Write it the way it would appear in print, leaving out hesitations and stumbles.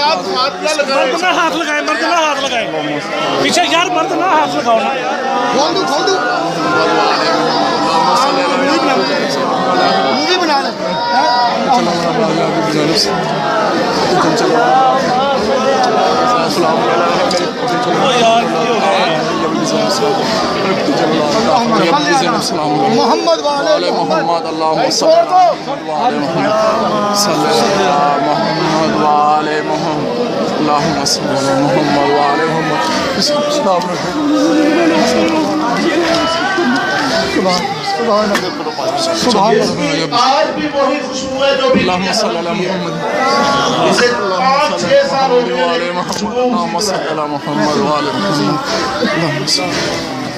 مرد نہ ہاتھ لگائے، مرد نہ ہاتھ لگائے پیچھے یار، مرد نہ ہاتھ لگاؤ نا، کھول دو مووی بنا لے محمد والے محمد اللہم صلی محمد والے محمد اللہم صلی محمد والے محمد آج بھی وہی خوشبو ہے جو بھی اللہم صلی اللہ محمد اسے 5-6 سال ہو گئے اللہم صلی اللہ محمد والے محمد اللہم صلی اللہ